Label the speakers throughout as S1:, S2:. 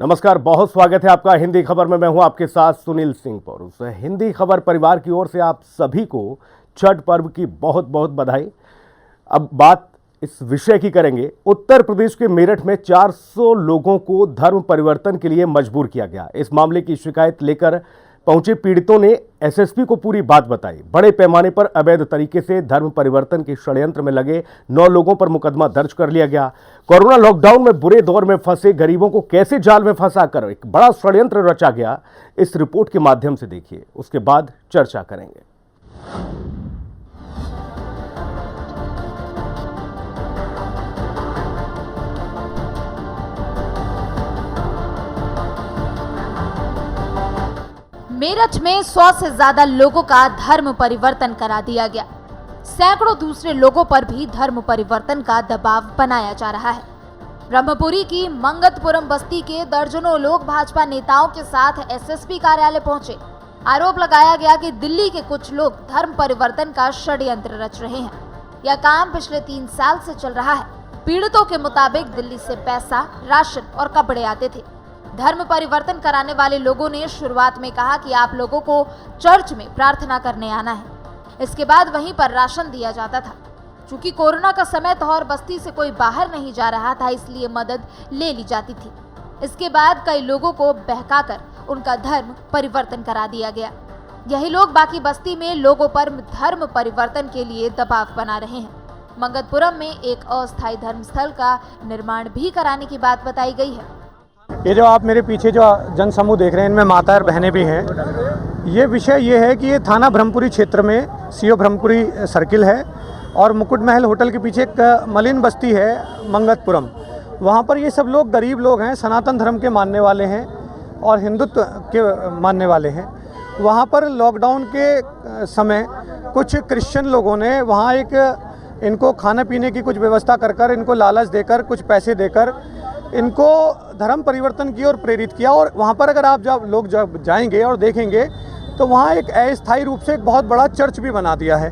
S1: नमस्कार, बहुत स्वागत है आपका हिंदी खबर में। मैं हूं आपके साथ सुनील सिंह पौरुष। हिंदी खबर परिवार की ओर से आप सभी को छठ पर्व की बहुत बहुत बधाई। अब बात इस विषय की करेंगे। उत्तर प्रदेश के मेरठ में 400 लोगों को धर्म परिवर्तन के लिए मजबूर किया गया। इस मामले की शिकायत लेकर पहुंचे पीड़ितों ने एसएसपी को पूरी बात बताई। बड़े पैमाने पर अवैध तरीके से धर्म परिवर्तन के षड्यंत्र में लगे 9 लोगों पर मुकदमा दर्ज कर लिया गया। कोरोना लॉकडाउन में बुरे दौर में फंसे गरीबों को कैसे जाल में फंसाकर एक बड़ा षड्यंत्र रचा गया, इस रिपोर्ट के माध्यम से देखिए, उसके बाद चर्चा करेंगे।
S2: मेरठ में 100 से ज्यादा लोगों का धर्म परिवर्तन करा दिया गया। सैकड़ों दूसरे लोगों पर भी धर्म परिवर्तन का दबाव बनाया जा रहा है। ब्रह्मपुरी की मंगतपुरम बस्ती के दर्जनों लोग भाजपा नेताओं के साथ एसएसपी कार्यालय पहुंचे। आरोप लगाया गया कि दिल्ली के कुछ लोग धर्म परिवर्तन का षड्यंत्र रच रहे हैं। यह काम पिछले 3 साल से चल रहा है। पीड़ितों के मुताबिक दिल्ली से पैसा, राशन और कपड़े आते थे। धर्म परिवर्तन कराने वाले लोगों ने शुरुआत में कहा कि आप लोगों को चर्च में प्रार्थना करने आना है। इसके बाद वहीं पर राशन दिया जाता था। चूंकि कोरोना का समय था और बस्ती से कोई बाहर नहीं जा रहा था, इसलिए मदद ले ली जाती थी। इसके बाद कई लोगों को बहकाकर उनका धर्म परिवर्तन करा दिया गया। यही लोग बाकी बस्ती में लोगों पर धर्म परिवर्तन के लिए दबाव बना रहे हैं। मंगतपुरम में एक अस्थायी धर्मस्थल का निर्माण भी कराने की बात बताई गई है।
S3: ये जो आप मेरे पीछे जो जन समूह देख रहे हैं, इनमें माता और बहनें भी हैं। ये विषय ये है कि ये थाना ब्रह्मपुरी क्षेत्र में सीओ ब्रह्मपुरी सर्किल है और मुकुट महल होटल के पीछे एक मलिन बस्ती है मंगतपुरम। वहाँ पर ये सब लोग गरीब लोग हैं, सनातन धर्म के मानने वाले हैं और हिंदुत्व के मानने वाले हैं। वहाँ पर लॉकडाउन के समय कुछ क्रिश्चियन लोगों ने वहाँ एक इनको खाने पीने की कुछ व्यवस्था कर इनको लालच देकर, कुछ पैसे देकर इनको धर्म परिवर्तन की ओर प्रेरित किया। और वहाँ पर अगर आप जब जाएंगे और देखेंगे तो वहाँ एक अस्थायी रूप से एक बहुत बड़ा चर्च भी बना दिया है।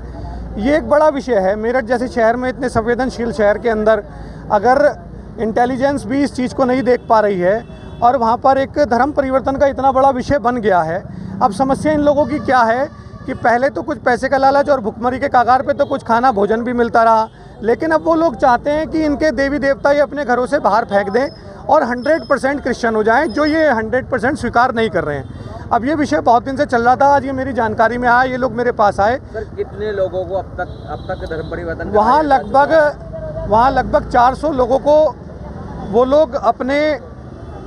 S3: ये एक बड़ा विषय है। मेरठ जैसे शहर में, इतने संवेदनशील शहर के अंदर, अगर इंटेलिजेंस भी इस चीज़ को नहीं देख पा रही है और वहाँ पर एक धर्म परिवर्तन का इतना बड़ा विषय बन गया है। अब समस्या इन लोगों की क्या है कि पहले तो कुछ पैसे का लालच और भुखमरी के कगार पे तो कुछ खाना भोजन भी मिलता रहा, लेकिन अब वो लोग चाहते हैं कि इनके देवी देवता ये अपने घरों से बाहर फेंक दें और 100% क्रिश्चियन हो जाएं, जो ये 100% स्वीकार नहीं कर रहे हैं। अब ये विषय बहुत दिन से चल रहा था। आज ये मेरी जानकारी में आया, ये लोग मेरे पास आए।
S4: सर, कितने लोगों को अब तक धर्म परिवर्तन
S3: वहाँ लगभग 400 लोगों को वो लोग अपने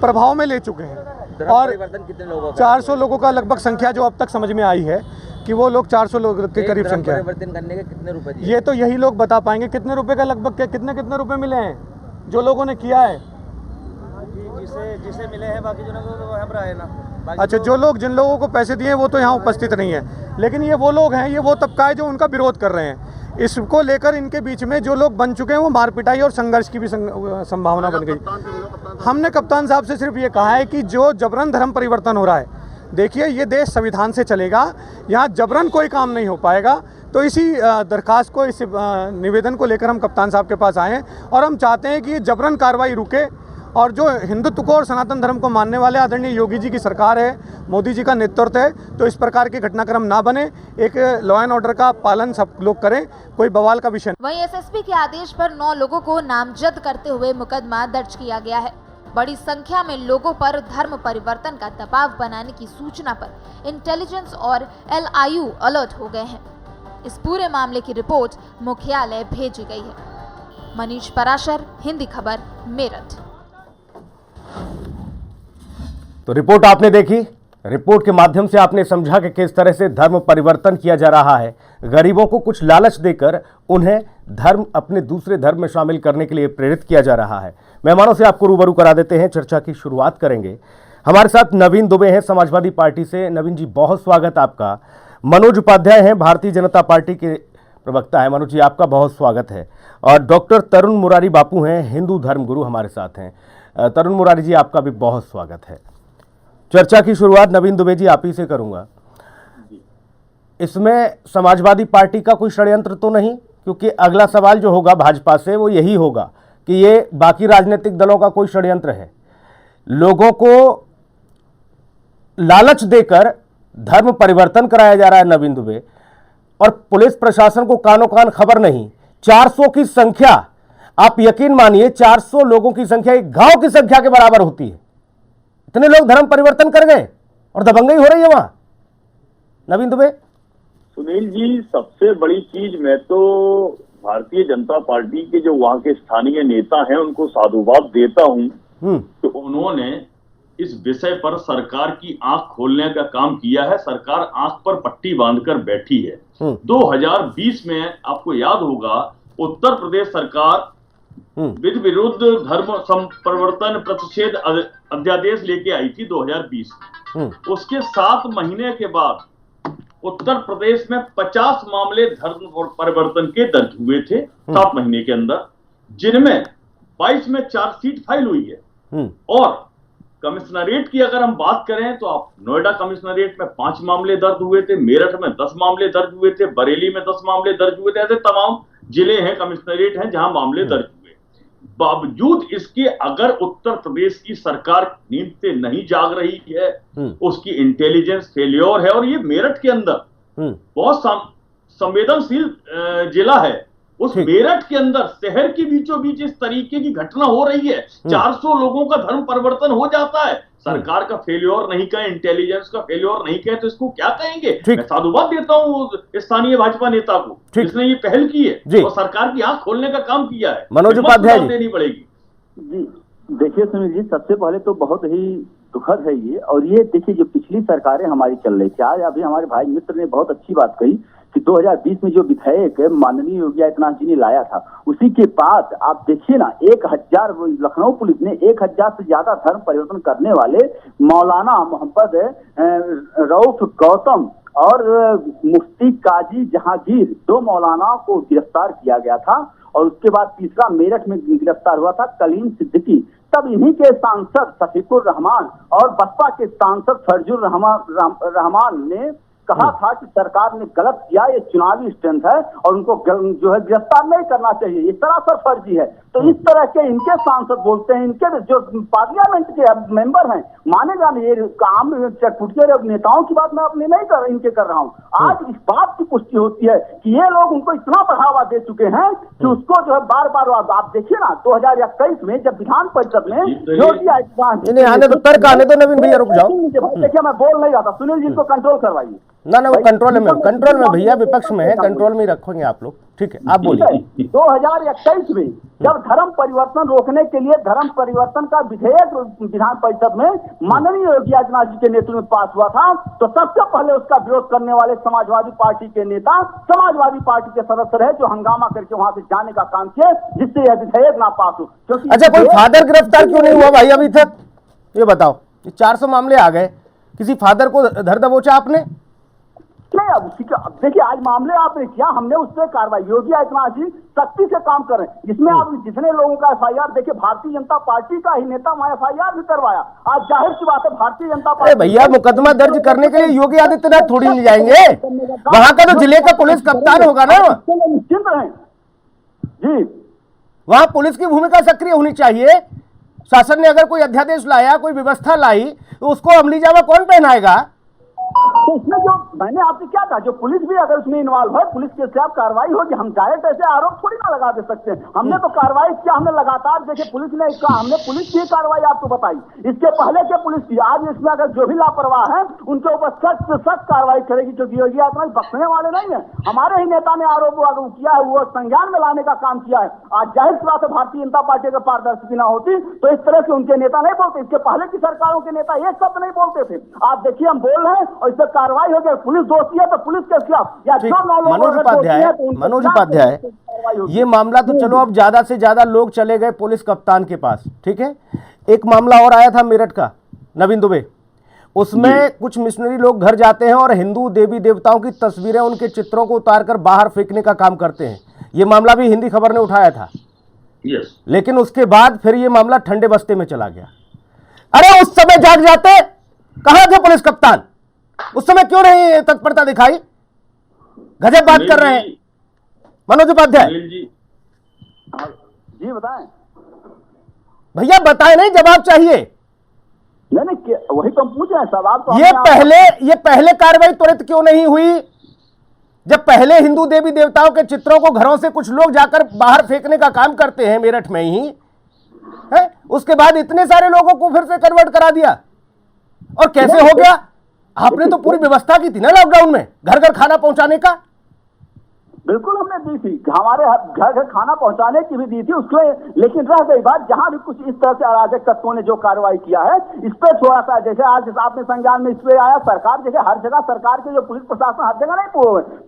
S3: प्रभाव में ले चुके हैं। और
S4: कितने लोगों का?
S3: 400 लोगों का लगभग संख्या जो अब तक समझ में आई है कि वो लोग 400 लोग के करीब संख्या है।
S4: परिवर्तन करने के कितने रुपए दिए?
S3: ये तो यही लोग बता पाएंगे कितने रुपए का लगभग, कितने रुपए मिले हैं जो लोगों ने किया है।
S4: जिसे मिले हैं, बाकी जो हम रहे ना।
S3: अच्छा, जो लोग, जिन लोगों को पैसे दिए वो तो यहाँ उपस्थित नहीं है, लेकिन ये वो लोग हैं, ये वो तबका है जो उनका विरोध कर रहे हैं। इसको लेकर इनके बीच में जो लोग बन चुके हैं वो मार पिटाई और संघर्ष की भी संभावना बन गई। हमने कप्तान साहब से सिर्फ ये कहा है कि जो जबरन धर्म परिवर्तन हो रहा है, देखिए ये देश संविधान से चलेगा, यहाँ जबरन कोई काम नहीं हो पाएगा। तो इसी दरखास्त को, इस निवेदन को लेकर हम कप्तान साहब के पास आए हैं और हम चाहते हैं कि ये जबरन कार्रवाई रुके और जो हिंदुत्व को और सनातन धर्म को मानने वाले आदरणीय योगी जी की सरकार है, मोदी जी का नेतृत्व है, तो इस प्रकार के घटनाक्रम ना बने। एक लॉ एंड ऑर्डर का पालन सब लोग करें, कोई बवाल का विषय।
S2: वहीं एसएसपी के आदेश पर 9 लोगों को नामजद करते हुए मुकदमा दर्ज किया गया है। बड़ी संख्या में लोगों पर धर्म परिवर्तन का दबाव बनाने की सूचना पर इंटेलिजेंस और LIU अलर्ट हो गए हैं। इस पूरे मामले की रिपोर्ट मुख्यालय भेजी गई है। मनीष पराशर, हिंदी खबर, मेरठ।
S1: तो रिपोर्ट आपने देखी। रिपोर्ट के माध्यम से आपने समझा कि किस तरह से धर्म परिवर्तन किया जा रहा है। गरीबों को कुछ लालच देकर उन्हें अपने दूसरे धर्म में शामिल करने के लिए प्रेरित किया जा रहा है। मेहमानों से आपको रूबरू करा देते हैं, चर्चा की शुरुआत करेंगे। हमारे साथ नवीन दुबे हैं, समाजवादी पार्टी से। नवीन जी, बहुत स्वागत आपका। मनोज उपाध्याय हैं, भारतीय जनता पार्टी के प्रवक्ता है। मनोज जी, आपका बहुत स्वागत है। और डॉक्टर तरुण मुरारी बापू हैं, हिंदू धर्मगुरु, हमारे साथ हैं। तरुण मुरारी जी, आपका भी बहुत स्वागत है। चर्चा की शुरुआत नवीन दुबे जी आप ही से करूंगा। इसमें समाजवादी पार्टी का कोई षड्यंत्र तो नहीं? क्योंकि अगला सवाल जो होगा भाजपा से वो यही होगा कि ये बाकी राजनीतिक दलों का कोई षड्यंत्र है लोगों को लालच देकर धर्म परिवर्तन कराया जा रहा है नवीन दुबे, और पुलिस प्रशासन को कानो कान खबर नहीं। 400 की संख्या, आप यकीन मानिए 400 लोगों की संख्या एक गांव की संख्या के बराबर होती है। इतने लोग धर्म परिवर्तन कर गए और दबंगई हो रही है वहां। नवीन दुबे।
S5: सुनील जी, सबसे बड़ी चीज मैं तो भारतीय जनता पार्टी के जो वहां के स्थानीय नेता हैं उनको साधुवाद देता हूं कि उन्होंने इस विषय पर सरकार की आंख खोलने का काम किया है। सरकार आंख पर पट्टी बांधकर बैठी है। 2020 में आपको याद होगा उत्तर प्रदेश सरकार विधि विरुद्ध धर्म परिवर्तन प्रतिषेध अध्यादेश लेके आई थी 2020 में। उसके 7 महीने के बाद उत्तर प्रदेश में 50 मामले धर्म परिवर्तन के दर्ज हुए थे 7 महीने के अंदर, जिनमें 22 में चार्जशीट फाइल हुई है। और कमिश्नरेट की अगर हम बात करें तो आप नोएडा कमिश्नरेट में 5 मामले दर्ज हुए थे, मेरठ में 10 मामले दर्ज हुए थे, बरेली में 10 मामले दर्ज हुए थे। ऐसे तमाम जिले हैं, कमिश्नरेट हैं जहां मामले दर्ज हुए। बावजूद इसके अगर उत्तर प्रदेश की सरकार नींद से नहीं जाग रही है, उसकी इंटेलिजेंस फेल्योर है। और ये मेरठ के अंदर बहुत संवेदनशील जिला है, उस मेरठ के अंदर शहर के बीचों बीच इस तरीके की घटना हो रही है, 400 लोगों का धर्म परिवर्तन हो जाता है। सरकार का फेल्योर नहीं कहें, इंटेलिजेंस का फेल्योर नहीं कहें तो इसको क्या कहेंगे। मैं साधुवाद देता हूं स्थानीय भाजपा नेता को जिसने ये पहल की है और सरकार की आंख खोलने का काम किया है।
S1: मनोज उपाध्याय
S5: देनी पड़ेगी
S6: जी। देखिए सुनील जी, सबसे पहले तो बहुत ही दुखद है ये। और ये देखिए जो पिछली सरकारें हमारी चल रही थी, आज अभी हमारे भाई मित्र ने बहुत अच्छी बात कही कि 2020 में जो विधेयक माननीय योगी आदित्यनाथ जी ने लाया था, उसी के बाद आप देखिए ना 1000 लखनऊ पुलिस ने 1000 से ज्यादा धर्म परिवर्तन करने वाले मौलाना मोहम्मद रऊफ गौतम और मुफ्ती काजी जहांगीर 2 मौलानाओं को गिरफ्तार किया गया था। और उसके बाद तीसरा मेरठ में गिरफ्तार हुआ था कलीम सिद्दीकी। तब इन्हीं के सांसद शफीकुर रहमान और बसपा के सांसद फरजुर रहमान ने कहा था कि सरकार ने गलत किया, ये चुनावी स्टंट है और उनको जो है गिरफ्तार नहीं करना चाहिए, ये सरासर फर्जी है। तो इस तरह के इनके सांसद बोलते हैं, इनके जो पार्लियामेंट के मेंबर हैं, माने जाने ये काम चटपुटिया नेताओं की बात मैं अपनी नहीं इनके कर रहा हूँ। आज इस बात की पुष्टि होती है कि ये लोग उनको इतना बढ़ावा दे चुके हैं कि उसको जो है बार बार आप देखिए ना 2021 में जब विधान परिषद में योगी
S1: आने तो तर्क आने तो नवीन भैया रुक जाओ।
S6: देखिए मैं बोल नहीं रहा था, सुनील जी को कंट्रोल करवाइए
S1: ना वो कंट्रोल में भैया विपक्ष में है, कंट्रोल में रखोगे आप लोग, ठीक है आप बोलिए।
S6: 2021 में जब धर्म परिवर्तन रोकने के लिए धर्म परिवर्तन का विधेयक विधान परिषद में माननीय योगी आदित्यनाथ जी के नेतृत्व में पास हुआ था, तो सबसे पहले उसका विरोध करने वाले समाजवादी पार्टी के नेता समाजवादी पार्टी के सदस्य रहे, जो हंगामा करके वहां से जाने का काम किए जिससे यह विधेयक ना पास हो। क्योंकि
S1: अच्छा, कोई फादर गिरफ्तार क्यों नहीं हुआ भाई अभी तक, ये बताओ। 400 मामले आ गए, किसी फादर को धर दबोचा आपने
S6: नहीं? अब देखिए आज मामले आपने किया, हमने उस पर कार्रवाई, योगी आदित्यनाथ जी सख्ती से काम कर रहे हैं। जिसमें आप जितने लोगों का FIR देखिए, भारतीय जनता पार्टी का ही नेता वहां FIR भी करवाया। आज जाहिर सी बात है भारतीय जनता पार्टी
S1: भैया मुकदमा दर्ज करने के लिए योगी आदित्यनाथ थोड़ी नहीं जाएंगे, वहां का तो जिले का पुलिस कप्तान होगा ना,
S6: निश्चिंत रहें जी।
S1: वहां पुलिस की भूमिका सक्रिय होनी चाहिए। शासन ने अगर कोई अध्यादेश लाया, कोई व्यवस्था लाई, तो उसको अमली जामा कौन पहनाएगा?
S6: तो इसमें जो मैंने आपसे क्या कहा, जो पुलिस भी अगर उसमें इन्वॉल्व है, पुलिस के खिलाफ कार्रवाई होगी। हम डायरेक्ट ऐसे आरोप थोड़ी ना लगा दे सकते हैं। हमने तो कार्रवाई किया, हमने लगातार देखिए पुलिस ने इसका, हमने पुलिस की कार्रवाई आपको बताई, इसके पहले के पुलिस की। आज इसमें अगर जो भी लापरवाह है उनके ऊपर सख्त से सख्त कार्रवाई करेगी, क्योंकि योगी आदित्यनाथ बख्शने वाले नहीं है। हमारे ही नेता ने आरोप किया है, वो संज्ञान में लाने का काम किया है। आज जाहिर सी बात है भारतीय जनता पार्टी अगर पारदर्शी ना होती तो इस तरह से उनके नेता नहीं बोलते, इसके पहले की सरकारों के नेता एक शब्द नहीं बोलते थे। आप देखिए हम बोल रहे हैं और इस पर कार्रवाई हो गई। पुलिस दोषी है तो पुलिस के खिलाफ, या जो
S1: मनोज उपाध्याय, ये मामला तो चलो अब ज्यादा से ज्यादा लोग चले गए पुलिस कप्तान के पास, ठीक है। एक मामला और आया था मेरठ का, नवीन दुबे, उसमें कुछ मिशनरी लोग घर जाते हैं और हिंदू देवी देवताओं की तस्वीरें, उनके चित्रों को उतारकर बाहर फेंकने का काम करते हैं। ये मामला भी हिंदी खबर ने उठाया था। लेकिन उसके बाद फिर ये मामला ठंडे बस्ते में चला गया। अरे उस समय जाग जाते, कहां थे पुलिस कप्तान? उस समय क्यों नहीं तत्परता दिखाई? गजब बात कर रहे हैं मनोज उपाध्याय
S6: जी। बताएं
S1: भैया, बताएं नहीं, जवाब चाहिए।
S6: तो वही तो हम पूछ रहे हैं सवाल तो
S1: ये पहले कार्रवाई त्वरित क्यों नहीं हुई? जब पहले हिंदू देवी देवताओं के चित्रों को घरों से कुछ लोग जाकर बाहर फेंकने का काम करते हैं मेरठ में ही है, उसके बाद इतने सारे लोगों को फिर से कन्वर्ट करा दिया, और कैसे हो गया? आपने तो पूरी व्यवस्था की थी ना लॉकडाउन में घर घर खाना पहुंचाने का।
S6: बिल्कुल हमने दी थी, हमारे घर घर खाना पहुंचाने की भी दी थी उसमें, लेकिन रह गई बात जहां भी कुछ इस तरह से अराजक तत्वों ने जो कार्रवाई किया है इस पे थोड़ा सा, जैसे आज आपने संज्ञान में इस पे आया, सरकार जैसे हर जगह सरकार के जो पुलिस प्रशासन हर जगह नहीं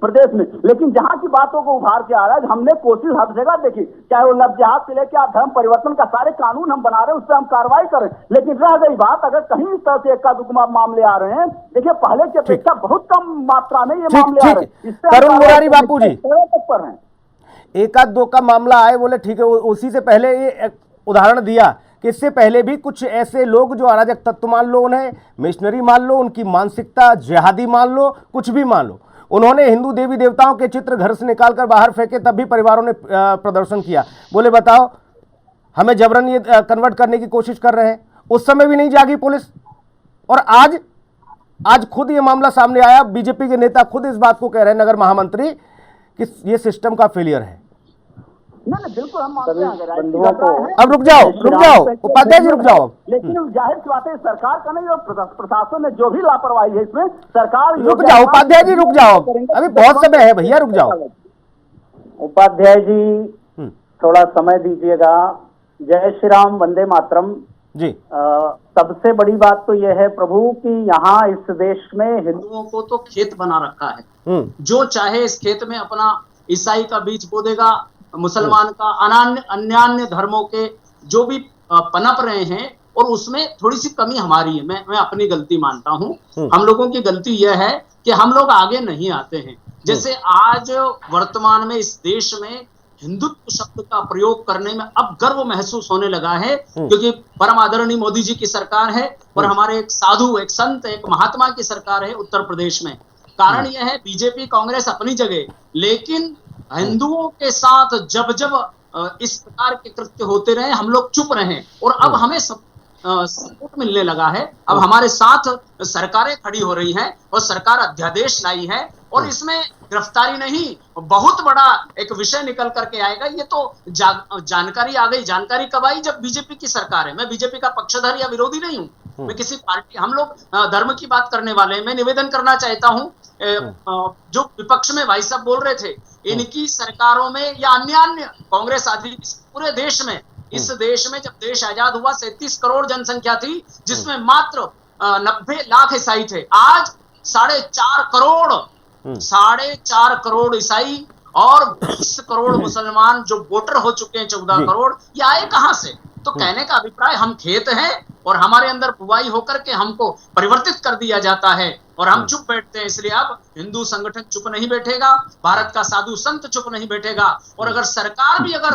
S6: प्रदेश में, लेकिन जहां की बातों को उभार के आ रहा है, हमने कोशिश हर जगह देखी, चाहे वो लव जिहाद से लेकर आप धर्म परिवर्तन का सारे कानून हम बना रहे हैं, उस पर हम कार्रवाई करें, लेकिन रह गई बात अगर कहीं इस तरह से इक्का दुक्का मामले आ रहे हैं, देखिए पहले की अपेक्षा बहुत कम मात्रा में ये मामले आ रहे हैं।
S1: तरुण मुरारी बापू जी,
S6: पर हैं
S1: एक आध दो का मामला आए बोले ठीक है, उसी से पहले ये उदाहरण दिया कि इससे पहले भी कुछ ऐसे लोग जो अराजक तत्व मान लो, उन्हें मिशनरी मान लो, उनकी मानसिकता जिहादी मान लो, कुछ भी मान लो, उन्होंने हिंदू देवी देवताओं के चित्र घर से निकालकर बाहर फेंके, तब भी परिवारों ने प्रदर्शन किया। बोले बताओ हमें जबरन ये कन्वर्ट करने की कोशिश कर रहे हैं, उस समय भी नहीं जागी पुलिस, और आज खुद ये मामला सामने आया, बीजेपी के नेता खुद इस बात को कह रहे हैं, नगर महामंत्री, कि ये सिस्टम का फेलियर है।
S6: नहीं बिल्कुल हम मानते हैं अगर
S1: अब रुक जाओ उपाध्याय जी, रुक जाओ।
S6: लेकिन जाहिर सी बात है सरकार का नहीं, और प्रशासन ने जो भी लापरवाही है इसमें, सरकार
S1: रुक जाओ उपाध्याय जी, रुक जाओ, अभी बहुत समय है भैया, रुक जाओ।
S7: उपाध्याय जी थोड़ा समय दीजिएगा। जय श्री राम, वंदे मातरम
S1: जी।
S7: सबसे बड़ी बात तो यह है प्रभु कि यहाँ इस देश में हिंदुओं को तो खेत बना रखा है, जो चाहे इस खेत में अपना ईसाई का बीज बो देगा, मुसलमान का, अन्य धर्मों के जो भी पनप रहे हैं, और उसमें थोड़ी सी कमी हमारी है, मैं अपनी गलती मानता हूँ। हम लोगों की गलती यह है कि हम लोग आगे नहीं आते हैं। जैसे आज वर्तमान में इस देश में हिंदुत्व शब्द का प्रयोग करने में अब गर्व महसूस होने लगा है, क्योंकि परम आदरणीय मोदी जी की सरकार है और हमारे एक साधु, एक संत, एक महात्मा की सरकार है उत्तर प्रदेश में। कारण यह है बीजेपी कांग्रेस अपनी जगह, लेकिन हिंदुओं के साथ जब इस प्रकार के कृत्य होते रहे हम लोग चुप रहे, और अब हमें सपोर्ट मिलने लगा है। अब हमारे साथ सरकारें खड़ी हो रही हैं और सरकार अध्यादेश लाई है, और इसमें गिरफ्तारी नहीं, बहुत बड़ा एक विषय निकल करके आएगा। ये तो जानकारी आ गई। जानकारी कब आई? जब बीजेपी की सरकार है। मैं बीजेपी का पक्षधर या विरोधी नहीं हूँ, मैं किसी पार्टी, हम लोग धर्म की बात करने वाले हैं। मैं निवेदन करना चाहता हूँ, जो विपक्ष में भाई साहब बोल रहे थे, इनकी सरकारों में या अन्य कांग्रेस आदि पूरे देश में, इस देश में जब देश आजाद हुआ 37 करोड़ जनसंख्या थी, जिसमें मात्र 90 लाख ईसाई थे। आज 4.5 करोड़ ईसाई और 20 करोड़ मुसलमान जो वोटर हो चुके हैं, 14 करोड़, ये आए कहां से? तो कहने का अभिप्राय, हम खेत हैं और हमारे अंदर बुवाई होकर के हमको परिवर्तित कर दिया जाता है और हम चुप बैठते हैं। इसलिए अब हिंदू संगठन चुप नहीं बैठेगा, भारत का साधु संत चुप नहीं बैठेगा, और अगर सरकार भी अगर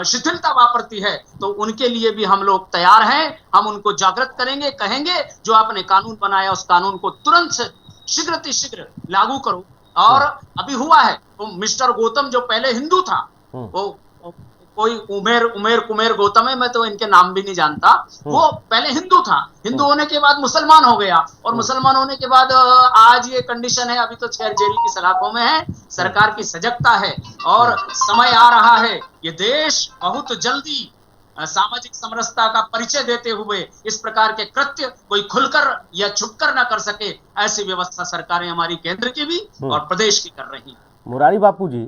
S7: शिथिलता वापरती है तो उनके लिए भी हम लोग तैयार हैं। हम उनको जागृत करेंगे, कहेंगे जो आपने कानून बनाया उस कानून को तुरंत से शीघ्र लागू करो। और अभी हुआ है, तो मिस्टर गौतम जो पहले हिंदू था, वो कोई उमेर कुमेर गौतम है, मैं तो इनके नाम भी नहीं जानता, वो पहले हिंदू था, हिंदू होने के बाद मुसलमान हो गया, और मुसलमान होने के बाद आज ये कंडीशन है। अभी तो खैर जेल की सलाखों में है, सरकार की सजगता है और समय आ रहा है। ये देश बहुत जल्दी सामाजिक समरसता का परिचय देते हुए इस प्रकार के कृत्य कोई खुलकर या छुपकर ना कर सके, ऐसी व्यवस्था सरकारें हमारी केंद्र की भी और प्रदेश की कर रही हैं।
S1: मुरारी बापू जी,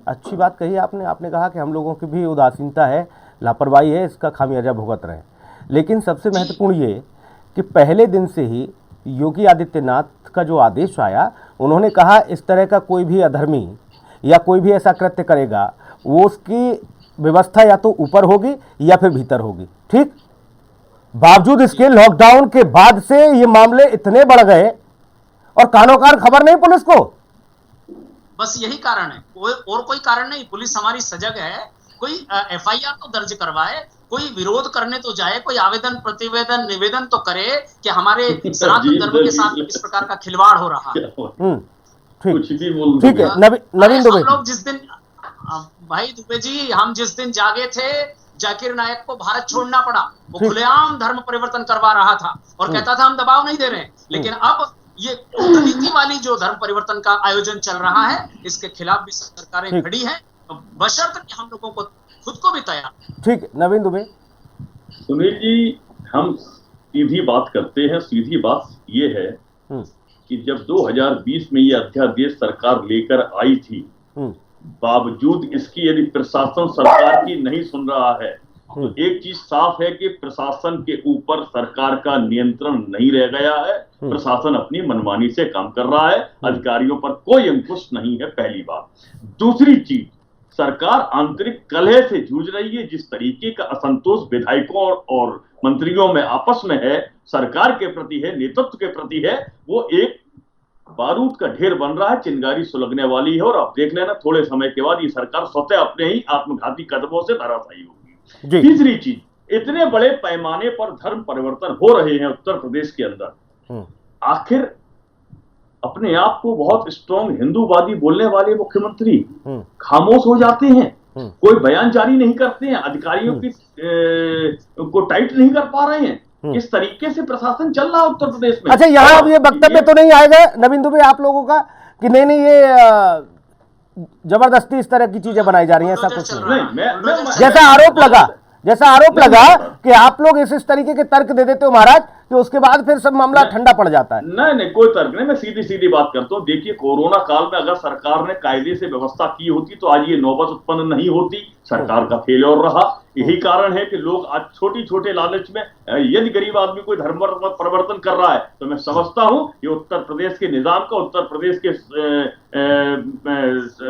S1: अच्छी बात कही आपने कहा कि हम लोगों की भी उदासीनता है, लापरवाही है, इसका खामियाजा भुगत रहे हैं। लेकिन सबसे महत्वपूर्ण ये कि पहले दिन से ही योगी आदित्यनाथ का जो आदेश आया, उन्होंने कहा इस तरह का कोई भी अधर्मी या कोई भी ऐसा कृत्य करेगा, वो उसकी व्यवस्था या तो ऊपर होगी या फिर भीतर होगी। ठीक, बावजूद इसके लॉकडाउन के बाद से ये मामले इतने बढ़ गए और कानो कान खबर नहीं पुलिस को।
S8: बस यही कारण है, और कोई कारण नहीं। पुलिस हमारी सजग है, कोई एफआईआर तो दर्ज करवाए, कोई विरोध करने तो जाए, कोई आवेदन प्रतिवेदन निवेदन तो करे कि हमारे सनातन धर्म के साथ इस प्रकार का खिलवाड़ हो रहा है।
S1: ठीक है, नवीन दुबे,
S8: हम लोग जिस दिन, भाई दुबे जी, हम जिस दिन जागे थे जाकिर नायक को भारत छोड़ना पड़ा। वो खुलेआम धर्म परिवर्तन करवा रहा था और कहता था हम दबाव नहीं दे रहे हैं, लेकिन अब ये कूटनीति वाली जो धर्म परिवर्तन का आयोजन चल रहा है, इसके खिलाफ भी सरकारें खड़ी हैं, बशर्ते कि हम लोगों को खुद को भी तैयार।
S1: ठीक, नवीन दुबे।
S5: सुनील जी, हम सीधी बात करते हैं। सीधी बात ये है कि जब 2020 में ये अध्यादेश सरकार लेकर आई थी, बावजूद इसकी यदि प्रशासन सरकार की नहीं सुन रहा है, तो एक चीज साफ है कि प्रशासन के ऊपर सरकार का नियंत्रण नहीं रह गया है। प्रशासन अपनी मनमानी से काम कर रहा है, अधिकारियों पर कोई अंकुश नहीं है, पहली बात। दूसरी चीज, सरकार आंतरिक कलह से जूझ रही है। जिस तरीके का असंतोष विधायकों और मंत्रियों में आपस में है, सरकार के प्रति है, नेतृत्व के प्रति है, वो एक बारूद का ढेर बन रहा है, चिंगारी सुलगने वाली है। और आप देख लेना, थोड़े समय के बाद ये सरकार स्वतः अपने ही आत्मघाती कदमों से धराशायी होगी। तीसरी चीज, इतने बड़े पैमाने पर धर्म परिवर्तन हो रहे हैं उत्तर प्रदेश के अंदर, आखिर अपने आप को बहुत स्ट्रॉन्ग हिंदूवादी बोलने वाले मुख्यमंत्री खामोश हो जाते हैं, कोई बयान जारी नहीं करते हैं, अधिकारियों की को टाइट नहीं कर पा रहे हैं। इस तरीके से प्रशासन चल रहा है उत्तर प्रदेश में।
S1: अच्छा, यहाँ अब ये वक्तव्य तो नहीं आएगा नवीन दुबे आप लोगों का कि नहीं ये जबरदस्ती इस तरह की चीजें बनाई जा रही हैं, ऐसा कुछ नहीं? जैसा आरोप लगा कि आप लोग इस तरीके के तर्क दे देते हो महाराज कि उसके बाद फिर सब मामला ठंडा पड़ जाता है।
S5: नहीं, कोई तर्क नहीं, मैं सीधी सीधी बात करता हूँ। देखिए, कोरोना काल में अगर सरकार ने कायदे से व्यवस्था की होती तो आज ये नौबत उत्पन्न नहीं होती। सरकार का फेल्योर रहा। यही कारण है कि लोग आज छोटे छोटे लालच में, यदि गरीब आदमी कोई धर्म परिवर्तन कर रहा है, तो मैं समझता हूँ ये उत्तर प्रदेश के निजाम का, उत्तर प्रदेश के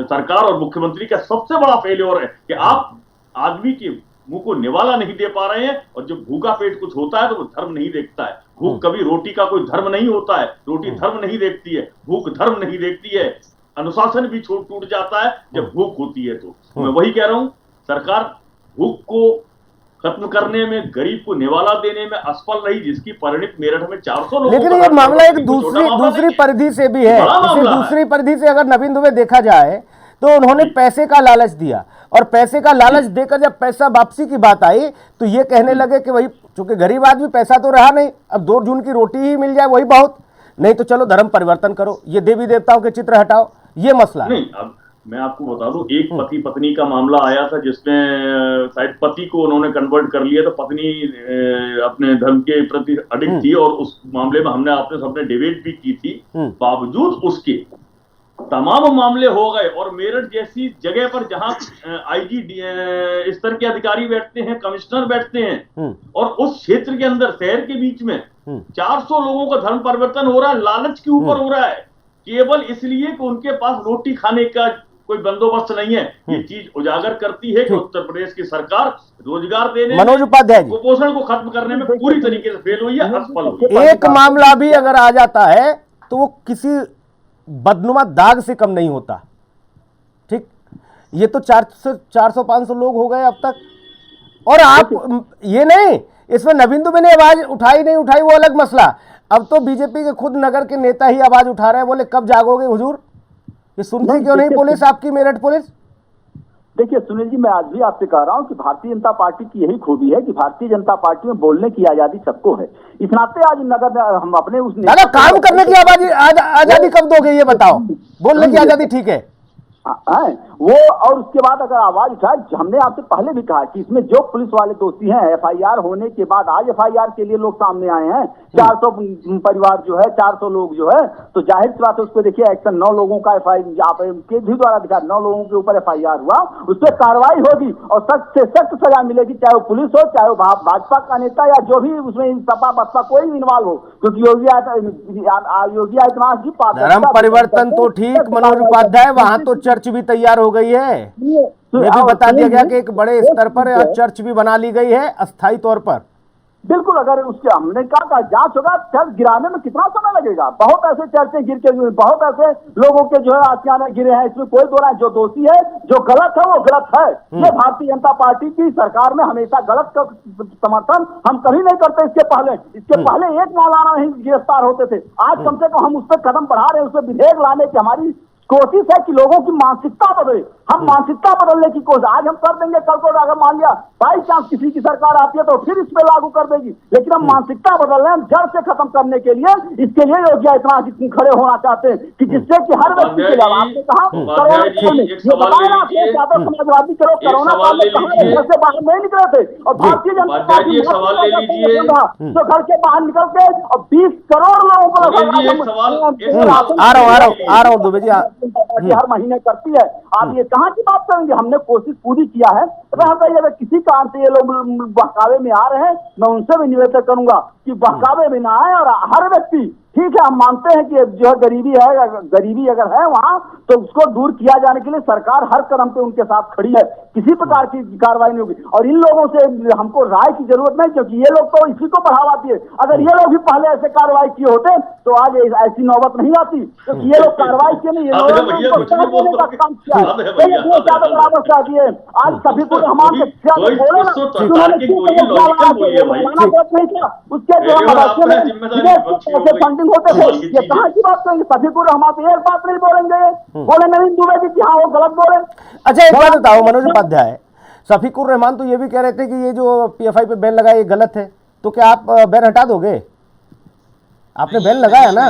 S5: सरकार और मुख्यमंत्री का सबसे बड़ा फेल्योर है कि आप आदमी के मुंह को निवाला नहीं दे पा रहे हैं। और जब भूखा पेट कुछ होता है तो वो धर्म नहीं देखता है। भूख कभी रोटी का कोई धर्म नहीं होता है, रोटी धर्म नहीं देखती है, भूख धर्म नहीं देखती है। अनुशासन भी टूट जाता है जब भूख होती है। तो मैं वही कह रहा हूं, सरकार भूख को खत्म करने में, गरीब को निवाला देने में असफल रही, जिसकी परिणित मेरठ में 400 लोगों।
S1: लेकिन ये मामला एक दूसरी परिधि से भी है। दूसरी परिधि से अगर नवीन दुबे देखा जाए तो उन्होंने पैसे का लालच दिया, और पैसे का लालच देकर जब पैसा वापसी की बात आई तो ये कहने लगे कि भाई चूंकि गरीब आदमी, पैसा तो रहा नहीं, अब 2 जून की रोटी ही मिल जाए वही बहुत, नहीं तो चलो धर्म परिवर्तन करो, ये देवी देवताओं के चित्र हटाओ, ये मसला
S5: नहीं। अब मैं आपको बता दूं, एक पति पत्नी का मामला आया था जिसमें शायद पति को उन्होंने कन्वर्ट कर लिया, तो पत्नी अपने धर्म के प्रति अडिग थी, और उस मामले में हमने आपने सबने डिबेट भी की थी। बावजूद उसके तमाम मामले हो गए, और मेरठ जैसी जगह पर जहां आईजी स्तर के अधिकारी बैठते हैं, कमिश्नर बैठते हैं, और उस क्षेत्र के अंदर शहर के बीच में 400 लोगों का धर्म परिवर्तन हो रहा है, लालच के ऊपर हो रहा है, केवल इसलिए कि उनके पास रोटी खाने का कोई बंदोबस्त नहीं है। ये चीज उजागर करती है कि उत्तर प्रदेश की सरकार रोजगार देने,
S1: मनोज उपाध्याय जी,
S5: कुपोषण को खत्म करने में पूरी तरीके से फेल हुई है, असफल हुई है।
S1: एक मामला भी अगर आ जाता है तो वो किसी बदनुमा दाग से कम नहीं होता। ठीक, ये तो 400-500 लोग हो गए अब तक, और आप ये नहीं, इसमें नवीन दुबे ने आवाज उठाई नहीं उठाई वो अलग मसला। अब तो बीजेपी के खुद नगर के नेता ही आवाज उठा रहे हैं, बोले कब जागोगे हुजूर, ये सुनती क्यों नहीं पुलिस, आपकी मेरठ पुलिस?
S6: देखिए सुनील जी, मैं आज भी आपसे कह रहा हूं कि भारतीय जनता पार्टी की यही खूबी है कि भारतीय जनता पार्टी में बोलने की आजादी सबको है। इस नाते आज नगर हम अपने उस
S1: काम करने की आजादी कब दोगे ये बताओ? बोलने की आजादी ठीक है
S6: वो, और उसके बाद अगर आवाज उठाए, हमने आपसे पहले भी कहा कि इसमें जो पुलिस वाले दोषी हैं, एफआईआर होने के बाद आज एफआईआर के लिए लोग सामने आए हैं, 400 परिवार जो है, 400 लोग जो है, तो जाहिर सी बात है उसको देखिए एक्शन 9 लोगों का एफआईआर के भी द्वारा दिखा, 9 लोगों के ऊपर एफआईआर हुआ, उस पर कार्रवाई होगी और सख्त से सख्त सजा मिलेगी, चाहे वो पुलिस हो, चाहे वो भाजपा का नेता या जो भी उसमें सपा बसपा कोई भी इन्वॉल्व हो, क्योंकि योगी आदित्यनाथ जी
S1: धर्म परिवर्तन तो ठीक, मनोज उपाध्याय, वहां तो चर्च भी तैयार हो गई है, ये भी बता दिया गया कि एक बड़े स्तर पर चर्च भी बना ली गई है अस्थायी तौर पर।
S6: बिल्कुल, अगर उसके हमने कहा जांच होगा, चर्च गिराने में कितना समय लगेगा? बहुत ऐसे चर्चे गिर के, बहुत ऐसे लोगों के जो है आशियाने गिरे हैं, इसमें कोई दो राय, जो दोषी है, जो गलत है वो गलत है। ये भारतीय जनता पार्टी की सरकार में हमेशा गलत का समर्थन हम कभी नहीं करते। इसके पहले एक मौलाना नहीं गिरफ्तार होते थे, आज कम से कम हम उस पर कदम बढ़ा रहे हैं, उस पर विधेयक लाने की हमारी कोशिश है कि लोगों की मानसिकता बदले। हम मानसिकता बदलने की कोशिश आज हम कर देंगे, कल को अगर मान लिया बाई चांस किसी की सरकार आती है तो फिर इस पे लागू कर देगी, लेकिन हम मानसिकता बदल रहे हैं जड़ से खत्म करने के लिए। इसके लिए योगी इतना खड़े होना चाहते हैं कि जिससे कि हर व्यक्ति के लिए आपने कहा समाजवादी के लोग कोरोना काल में घर से बाहर नहीं निकले थे और भारतीय जनता पार्टी तो घर के बाहर निकल के और 20 करोड़ लोगों को
S1: आ रहा हूँ दुबे जी,
S6: हर महीने करती है। आप ये कहाँ की बात करेंगे? हमने कोशिश पूरी किया है। अगर किसी कारण से ये लोग बहकावे में आ रहे हैं, मैं उनसे भी निवेदन करूंगा कि बहकावे में ना आए और हर व्यक्ति, ठीक है हम मानते हैं कि जो है गरीबी अगर है वहां तो उसको दूर किया जाने के लिए सरकार हर कदम पे उनके साथ खड़ी है, किसी प्रकार की कार्रवाई नहीं होगी। और इन लोगों से हमको राय की जरूरत नहीं, क्योंकि ये लोग तो इसी को बढ़ावा दिए। अगर ये लोग भी पहले ऐसे कार्रवाई किए होते तो आज ऐसी नौबत नहीं आती, क्योंकि ये लोग कार्रवाई किए नहीं, ये लोग काम किया बराबर से दिए। आज सभी को रहमान बोले ना उसके जो फंडिंग होते थे, ये कहाँ की बात करेंगे? सभी को रहमान एक बात नहीं बोलेंगे, बोले नवीन दुबे जी हाँ वो गलत बोले।
S1: अच्छा एक बात बताओ मनोज उपाध्याय, शफीकुर रहमान तो ये भी कह रहे थे कि ये जो पीएफआई पे बैन लगा ये गलत है, तो क्या आप बैन हटा दोगे? आपने बैन लगाया ना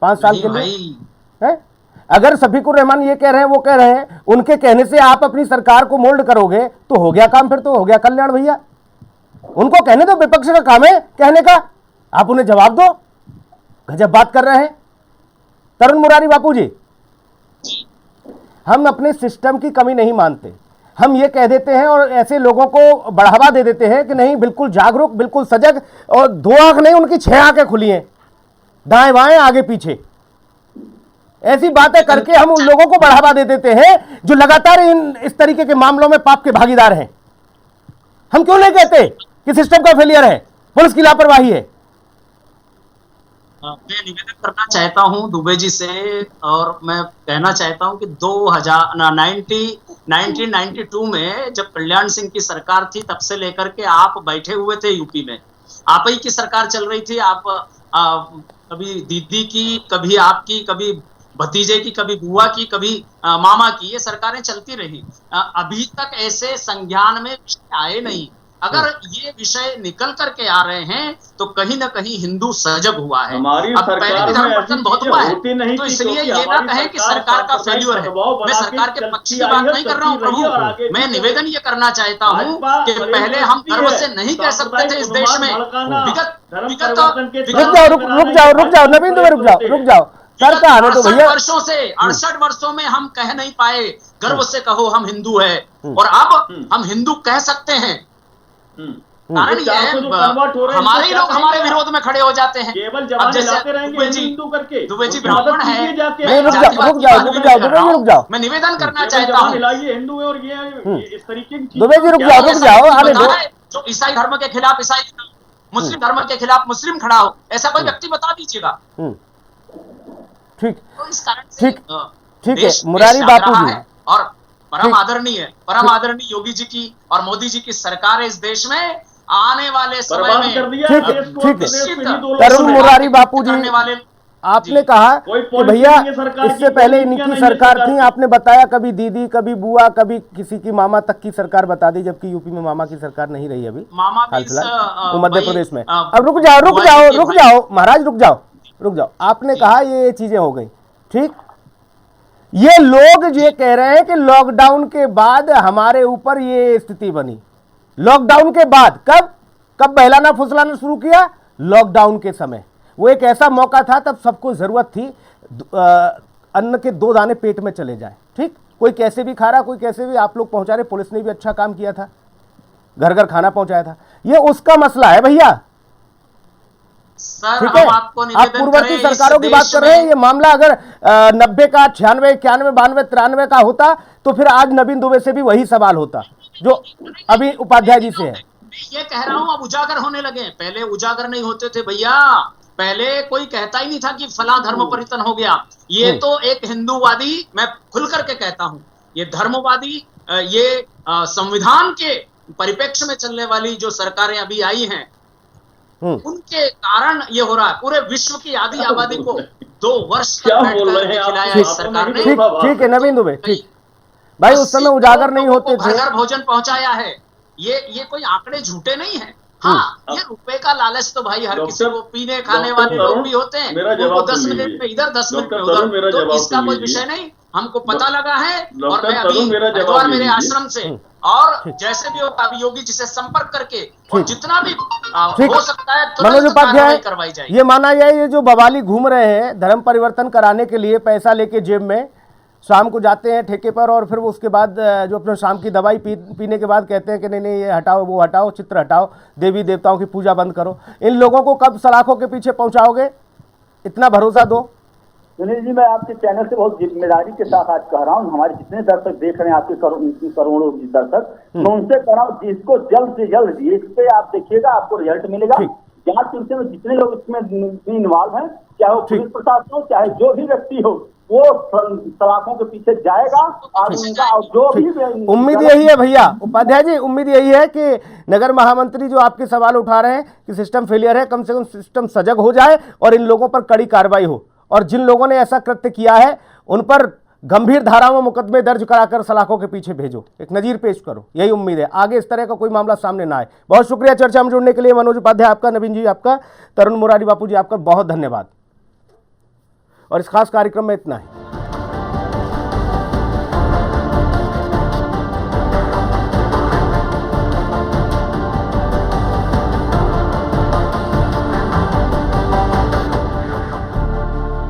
S1: 5 साल के लिए है? अगर शफीकुर रहमान ये कह रहे हैं, वो कह रहे हैं, उनके कहने से आप अपनी सरकार को मोल्ड करोगे तो हो गया काम, फिर तो हो गया कल्याण भैया। उनको कहने दो, विपक्ष का काम है कहने का, आप उन्हें जवाब दो। गजब बात कर रहे हैं तरुण मुरारी बापू जी। हम अपने सिस्टम की कमी नहीं मानते, हम ये कह देते हैं और ऐसे लोगों को बढ़ावा दे देते हैं कि नहीं बिल्कुल जागरूक, बिल्कुल सजग, और 2 आंख नहीं उनकी 6 आंखें खुली हैं, दाएं बाएं आगे पीछे। ऐसी बातें करके हम उन लोगों को बढ़ावा दे देते हैं जो लगातार इस तरीके के मामलों में पाप के भागीदार हैं। हम क्यों नहीं कहते कि सिस्टम का फेलियर है, पुलिस की लापरवाही है?
S8: मैं निवेदन करना चाहता हूं दुबे जी से, और मैं कहना चाहता हूं कि 1992 में जब कल्याण सिंह की सरकार थी तब से लेकर के आप बैठे हुए थे यूपी में, आप ही की सरकार चल रही थी। आप कभी दीदी की, कभी आपकी, कभी भतीजे की, कभी बुआ की, कभी मामा की, ये सरकारें चलती रही। अभी तक ऐसे संज्ञान में आए नहीं। अगर ये विषय निकल करके आ रहे हैं तो कहीं ना कहीं हिंदू सजग हुआ है। अब पहले भी धर्म परिवर्तन बहुत हुआ है, तो इसलिए ये ना कहें कि सरकार का फेल्यूर है। मैं सरकार के पक्ष की बात नहीं कर रहा हूँ प्रभु, मैं निवेदन ये करना चाहता हूँ कि पहले हम गर्व से नहीं कह सकते थे इस देश में,
S1: रुक जाओ नवीन दुबे, रुक जाओ सर का आने तो भैया।
S8: 68 वर्षों से 68 वर्षों में हम कह नहीं पाए गर्व से कहो हम हिंदू है, और अब हम हिंदू कह सकते हैं। कारण ये है हमारे ही लोग हमारे विरोध में खड़े हो जाते हैं। अब जैसे दुबे जी ब्राह्मण है,
S1: रुक जाओ,
S8: मैं निवेदन करना चाहता हूँ
S4: हिंदू है और ये इस तरीके की
S1: दुबे जी रुक जाओ।
S8: जो ईसाई धर्म के खिलाफ ईसाई, मुस्लिम धर्म के खिलाफ मुस्लिम खड़ा हो, ऐसा कोई व्यक्ति बता दीजिएगा।
S1: ठीक,
S8: तो इस कारण से
S1: ठीक है मुरारी बापू जी,
S8: और परम आदरणीय योगी जी की और मोदी जी की सरकार है इस देश में, आने वाले समय में
S1: तरुण मुरारी बापू जी, आपने कहा कि भैया इससे पहले इनकी सरकार थी, आपने बताया कभी दीदी, कभी बुआ, कभी किसी की मामा तक की सरकार बता दी, जबकि यूपी में मामा की सरकार नहीं रही अभी
S8: मामा
S1: मध्य प्रदेश में। अब रुक जाओ महाराज, रुक जाओ। आपने कहा ये चीजें हो गई, ठीक। ये लोग ये कह रहे हैं कि लॉकडाउन के बाद हमारे ऊपर ये स्थिति बनी। लॉकडाउन के बाद कब बहलाना फुसलाना शुरू किया? लॉकडाउन के समय। वो एक ऐसा मौका था, तब सबको जरूरत थी अन्न के 2 दाने पेट में चले जाए, ठीक। कोई कैसे भी खा रहा, कोई कैसे भी, आप लोग पहुंचा रहे, पुलिस ने भी अच्छा काम किया था, घर घर खाना पहुंचाया था। ये उसका मसला है भैया, ठीक है। आप पूर्ववर्ती सरकारों की बात कर रहे हैं। ये मामला अगर 90 का 96, 91, 92, 93 का होता तो फिर आज नवीन दुबे से भी वही सवाल होता जो अभी उपाध्याय जी से है।
S8: ये कह रहा हूं अब उजागर होने लगे, पहले उजागर नहीं होते थे भैया। पहले कोई कहता ही नहीं था कि फला धर्म परिवर्तन हो गया। ये तो एक हिंदूवादी, मैं खुल करके कहता हूं, ये धर्मवादी, ये संविधान के परिप्रेक्ष्य में चलने वाली जो सरकारें अभी आई हैं, उनके कारण ये हो रहा है। पूरे विश्व की आधी आबादी को 2 वर्ष
S5: क्या
S8: तक
S5: बोल रहे हैं
S8: बैठकर
S5: आप?
S8: खिलाया इस सरकार ने।
S1: ठीक ठीक है नवीन दुबे, ठीक भाई, उस समय उजागर नहीं होते थे।
S8: घर भोजन पहुंचाया है, ये कोई आंकड़े झूठे नहीं है। हाँ, ये रुपए का लालच तो भाई हर किसी को, पीने खाने वाले लोग भी होते हैं, उनको 10 मिनट में इधर 10 मिनट में उधर, तो इसका कोई विषय नहीं, हमको पता लगा है। और मैं अभी हरिद्वार मेरे आश्रम से और जैसे भी हो योगी जी से संपर्क करके और जितना भी हो सकता है
S1: मनोज उपाध्याय
S8: करवाई जाएगी।
S1: ये माना जाए, ये जो बवाली घूम रहे हैं धर्म परिवर्तन कराने के लिए पैसा लेके जेब में, शाम को जाते हैं ठेके पर और फिर वो उसके बाद जो अपने शाम की दवाई पीने के बाद कहते हैं कि नहीं नहीं ये हटाओ वो हटाओ, चित्र हटाओ, देवी देवताओं की पूजा बंद करो। इन लोगों को कब सलाखों के पीछे पहुंचाओगे? इतना भरोसा दो।
S6: सुनील जी, मैं आपके चैनल से बहुत जिम्मेदारी के साथ आज कह रहा हूँ, हमारे जितने दर्शक देख रहे हैं, आपके करोड़ों दर्शक, मैं उनसे कह रहा हूँ जिसको जल्द से जल्द इस पे आप देखिएगा, आपको रिजल्ट मिलेगा। जांच सिलसिले में जितने लोग इसमें इन्वॉल्व हैं, चाहे वो पुलिस प्रशासन हो, चाहे जो भी व्यक्ति हो, वो सलाखों के पीछे जाएगा और उनका जो भी
S1: उम्मीद यही है भैया उपाध्याय जी, उम्मीद यही है कि नगर महामंत्री जो आपके सवाल उठा रहे हैं कि सिस्टम फेलियर है, कम से कम सिस्टम सजग हो जाए और इन लोगों पर कड़ी कार्रवाई हो, और जिन लोगों ने ऐसा कृत्य किया है उन पर गंभीर धाराओं में मुकदमे दर्ज कराकर सलाखों के पीछे भेजो, एक नजीर पेश करो। यही उम्मीद है, आगे इस तरह का कोई मामला सामने ना आए। बहुत शुक्रिया चर्चा में जुड़ने के लिए मनोज उपाध्याय आपका, नवीन जी आपका, तरुण मुरारी बापू जी आपका बहुत धन्यवाद। और इस खास कार्यक्रम में इतना ही।